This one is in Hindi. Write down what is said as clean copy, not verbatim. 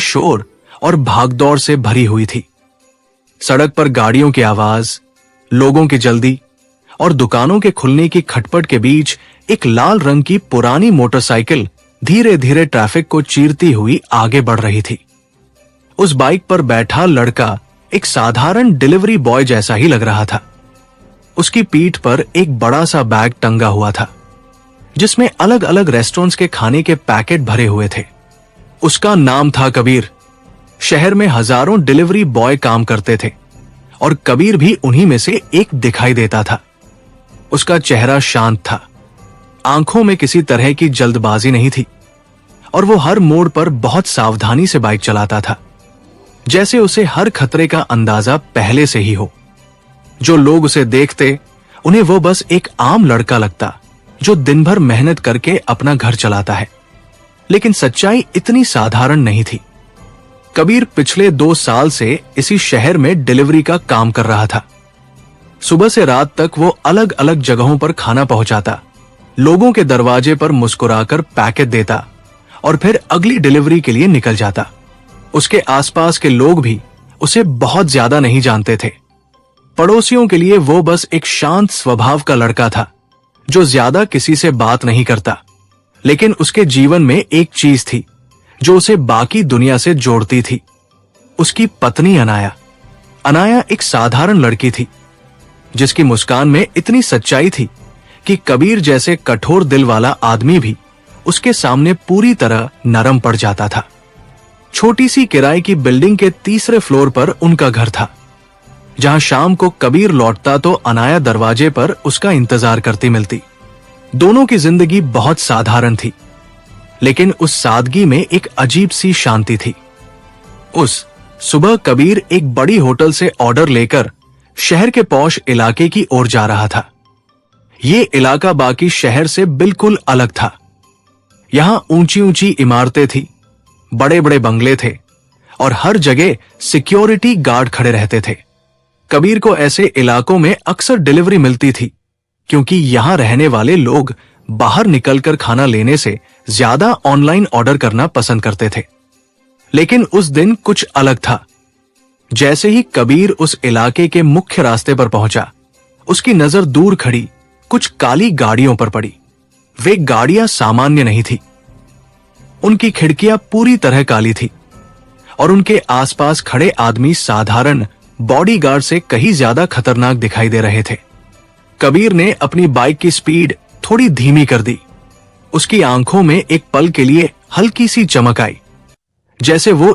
शोर और भागदौड़ से भरी हुई थी। सड़क पर गाड़ियों की आवाज, लोगों की जल्दी और दुकानों के खुलने की खटपट के बीच एक लाल रंग की पुरानी मोटरसाइकिल धीरे धीरे ट्रैफिक को चीरती हुई आगे बढ़ रही थी। उस बाइक पर बैठा लड़का एक साधारण डिलीवरी बॉय जैसा ही लग रहा था। उसकी पीठ पर एक बड़ा सा बैग टंगा हुआ था जिसमें अलग अलग रेस्टोरेंट्स के खाने के पैकेट भरे हुए थे। उसका नाम था कबीर। शहर में हजारों डिलीवरी बॉय काम करते थे और कबीर भी उन्हीं में से एक दिखाई देता था। उसका चेहरा शांत था, आंखों में किसी तरह की जल्दबाजी नहीं थी और वो हर मोड़ पर बहुत सावधानी से बाइक चलाता था, जैसे उसे हर खतरे का अंदाजा पहले से ही हो। जो लोग उसे देखते उन्हें वो बस एक आम लड़का लगता जो दिन भर मेहनत करके अपना घर चलाता है। लेकिन सच्चाई इतनी साधारण नहीं थी। कबीर पिछले 2 साल से इसी शहर में डिलीवरी का काम कर रहा था। सुबह से रात तक वो अलग अलग जगहों पर खाना पहुंचाता, लोगों के दरवाजे पर मुस्कुराकर पैकेट देता और फिर अगली डिलीवरी के लिए निकल जाता। उसके आसपास के लोग भी उसे बहुत ज्यादा नहीं जानते थे। पड़ोसियों के लिए वो बस एक शांत स्वभाव का लड़का था जो ज्यादा किसी से बात नहीं करता। लेकिन उसके जीवन में एक चीज थी जो उसे बाकी दुनिया से जोड़ती थी, उसकी पत्नी अनाया। अनाया एक साधारण लड़की थी जिसकी मुस्कान में इतनी सच्चाई थी कि कबीर जैसे कठोर दिल वाला आदमी भी उसके सामने पूरी तरह नरम पड़ जाता था। छोटी सी किराए की बिल्डिंग के 3रे फ्लोर पर उनका घर था, जहां शाम को कबीर लौटता तो अनाया दरवाजे पर उसका इंतजार करती मिलती। दोनों की जिंदगी बहुत साधारण थी, लेकिन उस सादगी में एक अजीब सी शांति थी। उस सुबह कबीर एक बड़ी होटल से ऑर्डर लेकर शहर के पॉश इलाके की ओर जा रहा था। ये इलाका बाकी शहर से बिल्कुल अलग था। यहां ऊंची ऊंची इमारतें थी, बड़े बड़े बंगले थे और हर जगह सिक्योरिटी गार्ड खड़े रहते थे। कबीर को ऐसे इलाकों में अक्सर डिलीवरी मिलती थी क्योंकि यहां रहने वाले लोग बाहर निकलकर खाना लेने से ज्यादा ऑनलाइन ऑर्डर करना पसंद करते थे। लेकिन उस दिन कुछ अलग था। जैसे ही कबीर उस इलाके के मुख्य रास्ते पर पहुंचा, उसकी नजर दूर खड़ी कुछ काली गाड़ियों पर पड़ी। वे गाड़ियां सामान्य नहीं थी, उनकी खिड़कियां पूरी तरह काली थी और उनके आसपास खड़े आदमी साधारण बॉडीगार्ड से कहीं ज्यादा खतरनाक दिखाई दे रहे थे। कबीर ने अपनी बाइक की स्पीड थोड़ी धीमी कर दी। उसकी आंखों में एक पल के लिए हल्की सी चमक आई, जैसे वो